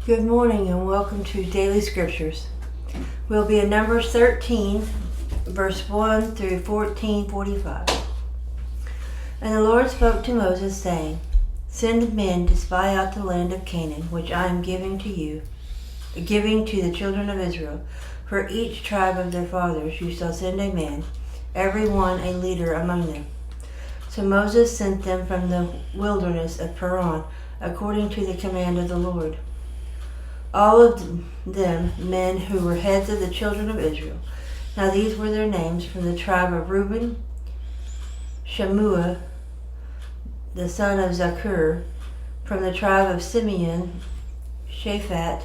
Good morning and welcome to Daily Scriptures. We'll be in Numbers 13, verse 1 through 14:45. And the Lord spoke to Moses, saying, Send men to spy out the land of Canaan, which I am giving to the children of Israel. For each tribe of their fathers you shall send a man, every one a leader among them. So Moses sent them from the wilderness of Paran, according to the command of the Lord. All of them men who were heads of the children of Israel. Now these were their names: from the tribe of Reuben, Shammua, the son of Zakur; from the tribe of Simeon, Shaphat,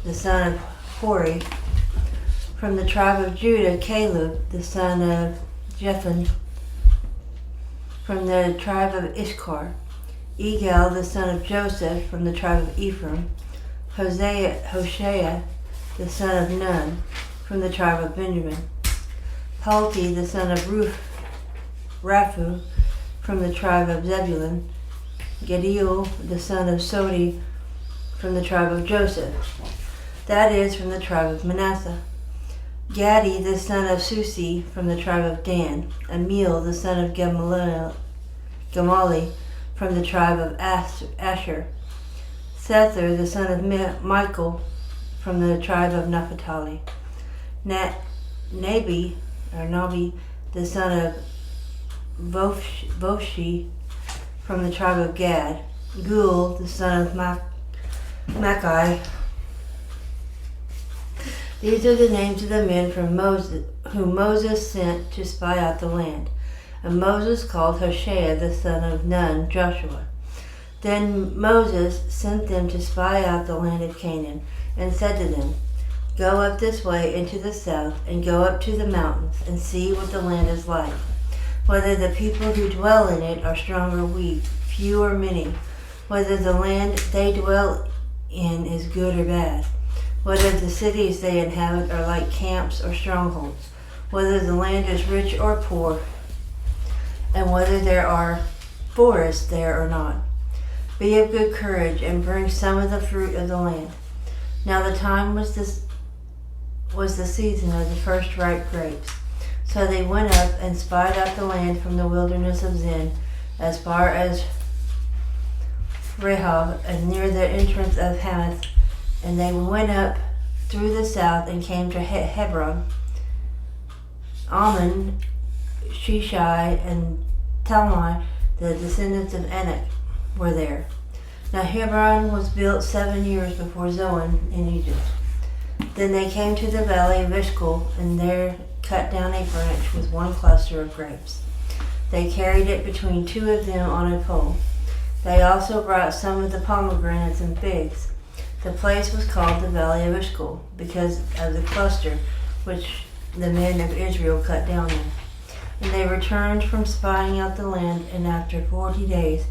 the son of Hori; from the tribe of Judah, Caleb, the son of Jephunneh; from the tribe of Issachar, Igal, the son of Joseph; from the tribe of Ephraim, Hoshea, the son of Nun; from the tribe of Benjamin, Palti, the son of Raphu; from the tribe of Zebulun, Gediel, the son of Sodi; from the tribe of Joseph, that is, from the tribe of Manasseh, Gadi, the son of Susi; from the tribe of Dan, Amiel, the son of Gamali; from the tribe of Asher, Sethur, the son of Michael; from the tribe of Naphtali, Nabi, the son of Voshi; from the tribe of Gad, Gul, the son of Machai. These are the names of the men whom Moses sent to spy out the land. And Moses called Hoshea, the son of Nun, Joshua. Then Moses sent them to spy out the land of Canaan, and said to them, Go up this way into the south, and go up to the mountains, and see what the land is like, whether the people who dwell in it are strong or weak, few or many, whether the land they dwell in is good or bad, whether the cities they inhabit are like camps or strongholds, whether the land is rich or poor, and whether there are forests there or not. Be of good courage, and bring some of the fruit of the land. Now the time was the season of the first ripe grapes. So they went up and spied out the land from the wilderness of Zin as far as Rehob, and near the entrance of Hamath. And they went up through the south and came to Hebron. Ammon, Sheshai, and Talmai, the descendants of Anak, were there. Now Hebron was built 7 years before Zoan in Egypt. Then they came to the valley of Eshcol, and there cut down a branch with one cluster of grapes. They carried it between two of them on a pole. They also brought some of the pomegranates and figs. The place was called the Valley of Eshcol, because of the cluster which the men of Israel cut down there. And they returned from spying out the land, and after 40 days.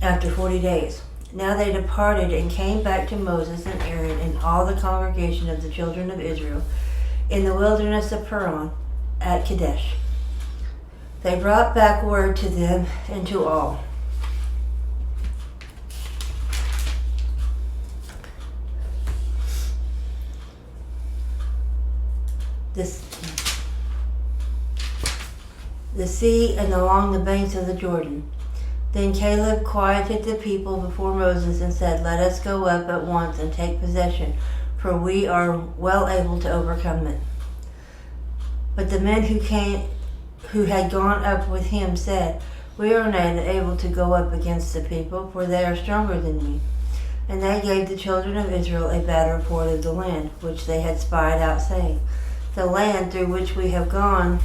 Now they departed and came back to Moses and Aaron and all the congregation of the children of Israel in the wilderness of Paran at Kadesh. They brought back word to them and to all. The sea and along the banks of the Jordan. Then Caleb quieted the people before Moses and said, Let us go up at once and take possession, for we are well able to overcome it. But the men who had gone up with him said, We are not able to go up against the people, for they are stronger than we. And they gave the children of Israel a bad report of the land, which they had spied out, saying, The land through which we have gone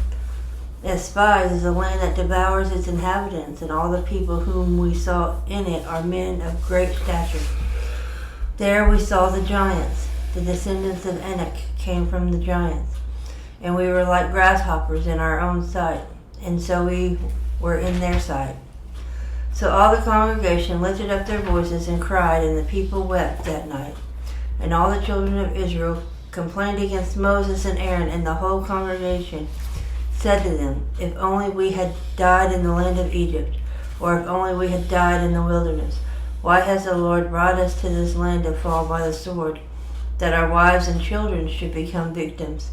as spies is a land that devours its inhabitants, and all the people whom we saw in it are men of great stature. There we saw the giants. The descendants of Anak came from the giants, and we were like grasshoppers in our own sight, and so we were in their sight. So all the congregation lifted up their voices and cried, and the people wept that night. And all the children of Israel complained against Moses and Aaron, and the whole congregation said to them, If only we had died in the land of Egypt, or if only we had died in the wilderness. Why has the Lord brought us to this land to fall by the sword, that our wives and children should become victims?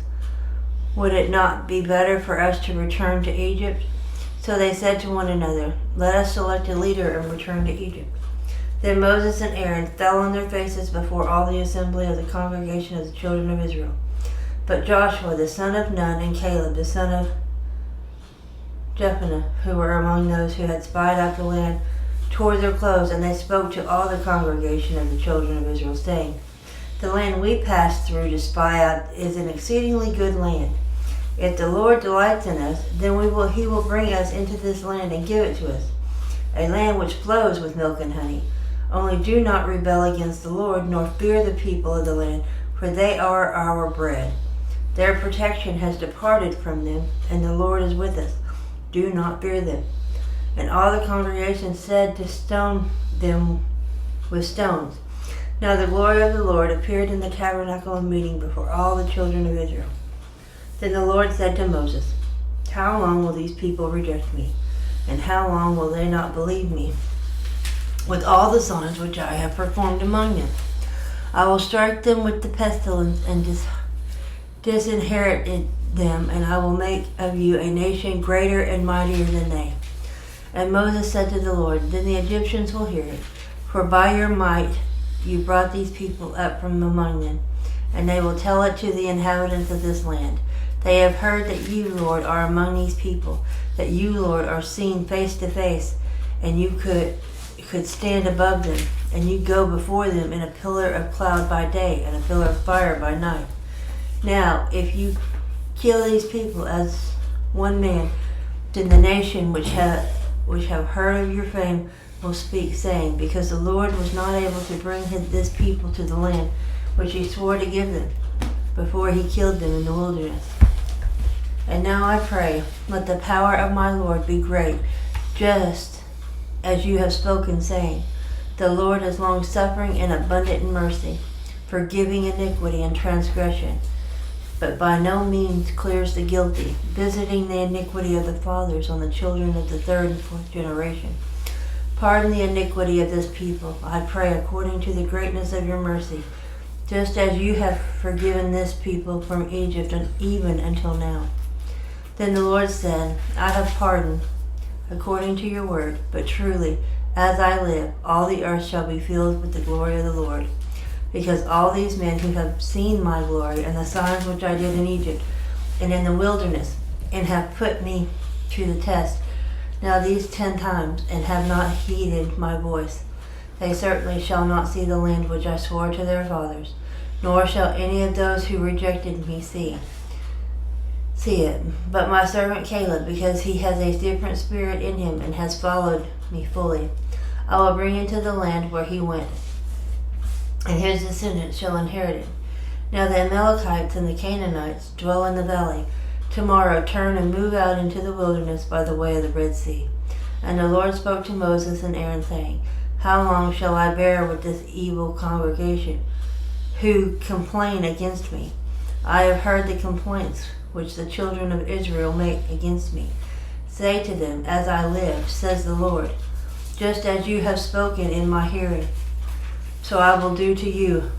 Would it not be better for us to return to Egypt?" So they said to one another, "Let us select a leader and return to Egypt." Then Moses and Aaron fell on their faces before all the assembly of the congregation of the children of Israel. But Joshua the son of Nun and Caleb the son of Jephunneh, who were among those who had spied out the land, tore their clothes, and they spoke to all the congregation of the children of Israel, saying, "The land we passed through to spy out is an exceedingly good land. If the Lord delights in us, then he will bring us into this land and give it to us, a land which flows with milk and honey. Only do not rebel against the Lord, nor fear the people of the land, for they are our bread. Their protection has departed from them, and the Lord is with us. Do not fear them." And all the congregation said to stone them with stones. Now the glory of the Lord appeared in the tabernacle of meeting before all the children of Israel. Then the Lord said to Moses, "How long will these people reject me? And how long will they not believe me with all the signs which I have performed among them? I will strike them with the pestilence and disinherit them, and I will make of you a nation greater and mightier than they." And Moses said to the Lord, "Then the Egyptians will hear it, for by your might you brought these people up from among them, and they will tell it to the inhabitants of this land. They have heard that you, Lord, are among these people, that you, Lord, are seen face to face, and you could stand above them, and you go before them in a pillar of cloud by day and a pillar of fire by night. Now, if you kill these people as one man, then the nation which have heard of your fame will speak, saying, because the Lord was not able to bring this people to the land which he swore to give them, before he killed them in the wilderness. And now I pray, let the power of my Lord be great, just as you have spoken, saying, the Lord is long-suffering and abundant in mercy, forgiving iniquity and transgression, but by no means clears the guilty, visiting the iniquity of the fathers on the children of the third and fourth generation. Pardon the iniquity of this people, I pray, according to the greatness of your mercy, just as you have forgiven this people from Egypt and even until now. Then the Lord said, I have pardoned according to your word, but truly, as I live, all the earth shall be filled with the glory of the Lord. Because all these men who have seen my glory and the signs which I did in Egypt and in the wilderness, and have put me to the test, now these 10 times, and have not heeded my voice, they certainly shall not see the land which I swore to their fathers, nor shall any of those who rejected me see it. But my servant Caleb, because he has a different spirit in him and has followed me fully, I will bring into the land where he went, and his descendants shall inherit it. Now the Amalekites and the Canaanites dwell in the valley. Tomorrow turn and move out into the wilderness by the way of the Red Sea. And the Lord spoke to Moses and Aaron, saying, how long shall I bear with this evil congregation, who complain against me? I have heard the complaints which the children of Israel make against me. Say to them, as I live, says the Lord, just as you have spoken in my hearing, so I will do to you.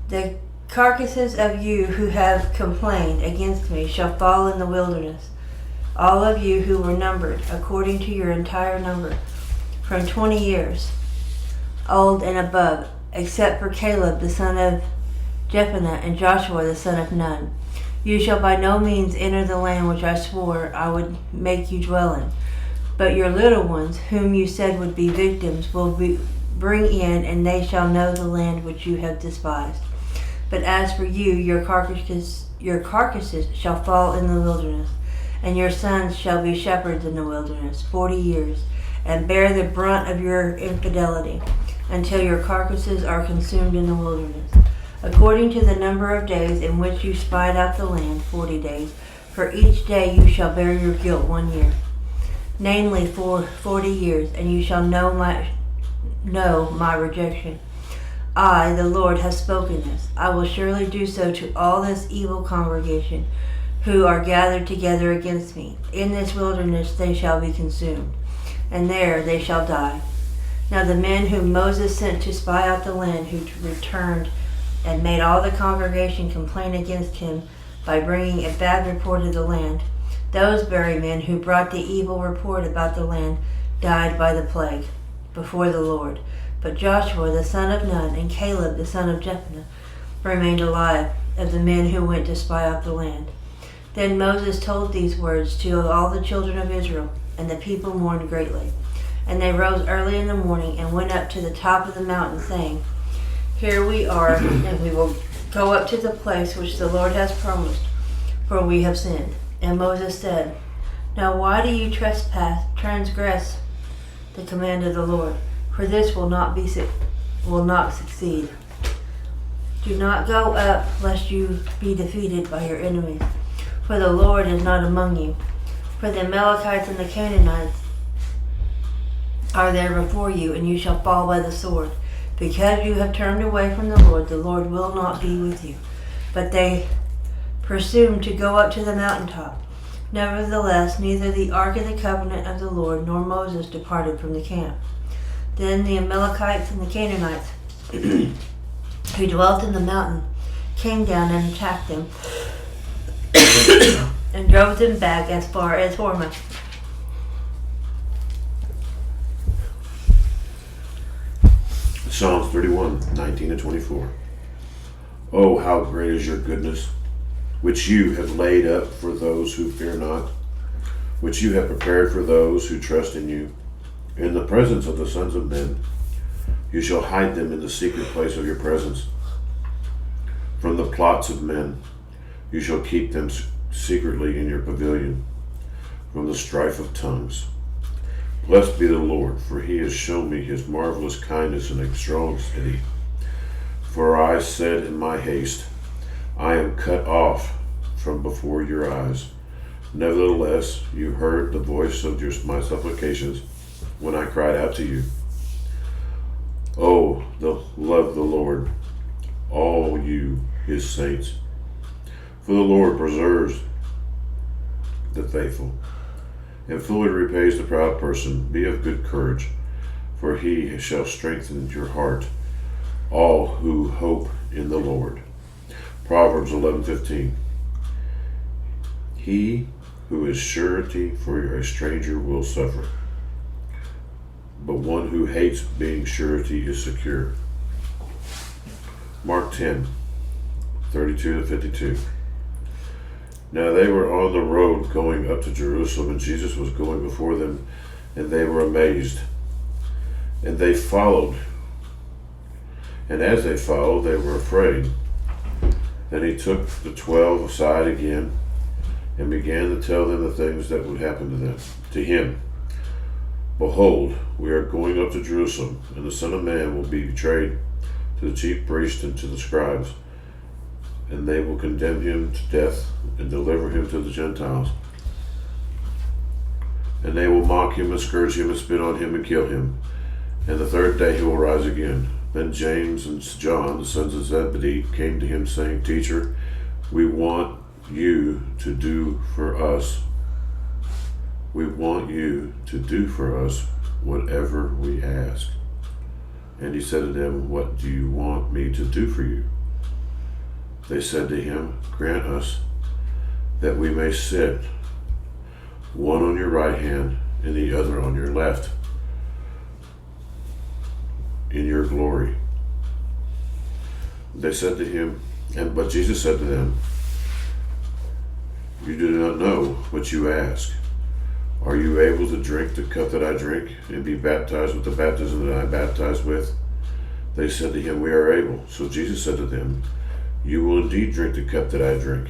The carcasses of you who have complained against me shall fall in the wilderness, all of you who were numbered according to your entire number, from 20 years old and above, except for Caleb the son of Jephunneh and Joshua the son of Nun. You shall by no means enter the land which I swore I would make you dwell in. But your little ones, whom you said would be victims, will bring in, and they shall know the land which you have despised. But as for you, your carcasses shall fall in the wilderness, and your sons shall be shepherds in the wilderness 40 years, and bear the brunt of your infidelity, until your carcasses are consumed in the wilderness. According to the number of days in which you spied out the land, 40 days, for each day you shall bear your guilt 1 year, namely for 40 years, and you shall know my rejection. I, the Lord, have spoken this. I will surely do so to all this evil congregation, who are gathered together against me. In this wilderness they shall be consumed, and there they shall die. Now the men whom Moses sent to spy out the land, who returned and made all the congregation complain against him by bringing a bad report of the land, those very men who brought the evil report about the land died by the plague before the Lord. But Joshua the son of Nun and Caleb the son of Jephunneh remained alive, of the men who went to spy out the land. Then Moses told these words to all the children of Israel, and the people mourned greatly. And they rose early in the morning and went up to the top of the mountain, saying, Here we are, and we will go up to the place which the Lord has promised, for we have sinned. And Moses said, Now why do you transgress the command of the Lord? For this will not succeed. Do not go up, lest you be defeated by your enemies. For the Lord is not among you. For the Amalekites and the Canaanites are there before you, and you shall fall by the sword. Because you have turned away from the Lord will not be with you. But they presumed to go up to the mountaintop. Nevertheless, neither the ark of the covenant of the Lord nor Moses departed from the camp. Then the Amalekites and the Canaanites, who dwelt in the mountain, came down and attacked them, and drove them back as far as Hormah. Psalms 31, 19 and 24. Oh, how great is your goodness, which you have laid up for those who fear not, which you have prepared for those who trust in you. In the presence of the sons of men, you shall hide them in the secret place of your presence. From the plots of men, you shall keep them secretly in your pavilion, from the strife of tongues. Blessed be the Lord, for he has shown me his marvelous kindness in a strong city. For I said in my haste, I am cut off from before your eyes. Nevertheless, you heard the voice of my supplications when I cried out to you. Oh, love the Lord, all you his saints. For the Lord preserves the faithful, and fully repays the proud person. Be of good courage, for he shall strengthen your heart, all who hope in the Lord. Proverbs 11:15. He who is surety for a stranger will suffer, but one who hates being surety is secure. Mark 10:32 to 52. Now they were on the road going up to Jerusalem, and Jesus was going before them, and they were amazed. And they followed. And as they followed, they were afraid. Then he took the 12 aside again, and began to tell them the things that would happen to him. Behold, we are going up to Jerusalem, and the Son of Man will be betrayed to the chief priests and to the scribes, and they will condemn him to death and deliver him to the Gentiles. And they will mock him and scourge him and spit on him and kill him. And the third day he will rise again. Then James and John, the sons of Zebedee, came to him, saying, Teacher, we want you to do for us. We want you to do for us whatever we ask. And he said to them, What do you want me to do for you? They said to him, Grant us that we may sit, one on your right hand and the other on your left, in your glory. They said to him, but Jesus said to them, You do not know what you ask. Are you able to drink the cup that I drink, and be baptized with the baptism that I baptize with? They said to him, We are able. So Jesus said to them, You will indeed drink the cup that I drink,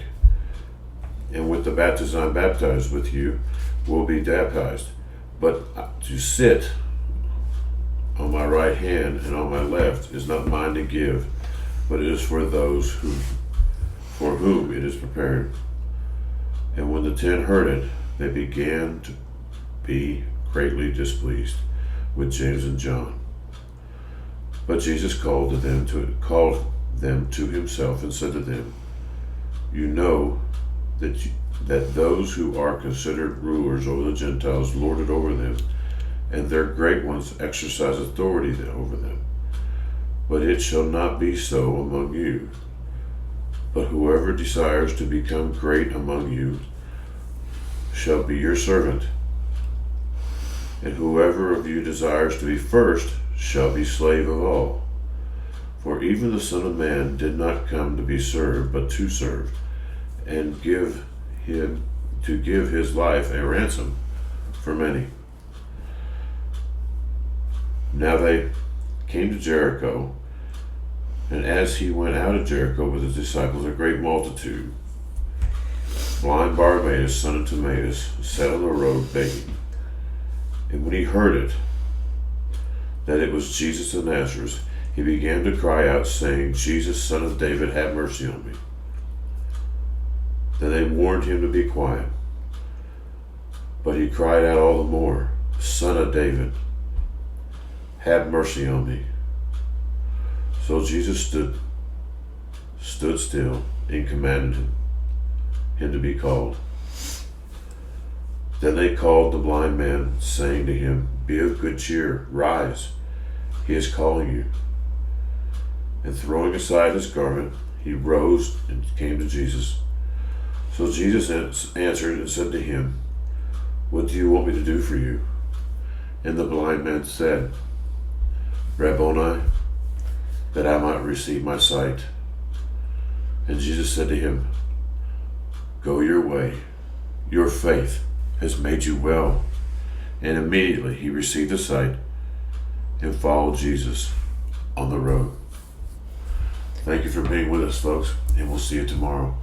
and with the baptism I baptize with you will be baptized. But to sit on my right hand and on my left is not mine to give, but it is for those for whom it is prepared. And when the 10 heard it, they began to be greatly displeased with James and John. But Jesus called them to himself and said to them, You know that that those who are considered rulers over the Gentiles lord it over them, and their great ones exercise authority over them. But it shall not be so among you. But whoever desires to become great among you shall be your servant. And whoever of you desires to be first shall be slave of all. For even the Son of Man did not come to be served, but to serve, and give his life a ransom for many. Now they came to Jericho, and as he went out of Jericho with his disciples, a great multitude, blind Bartimaeus, son of Timaeus, sat on the road begging. And when he heard it, that it was Jesus of Nazareth, he began to cry out, saying, Jesus, Son of David, have mercy on me. Then they warned him to be quiet. But he cried out all the more, Son of David, have mercy on me. So Jesus stood still and commanded him to be called. Then they called the blind man, saying to him, Be of good cheer, rise, he is calling you. And throwing aside his garment, he rose and came to Jesus. So Jesus answered and said to him, What do you want me to do for you? And the blind man said, Rabboni, that I might receive my sight. And Jesus said to him, Go your way, your faith has made you well. And immediately he received the sight and followed Jesus on the road. Thank you for being with us, folks, and we'll see you tomorrow.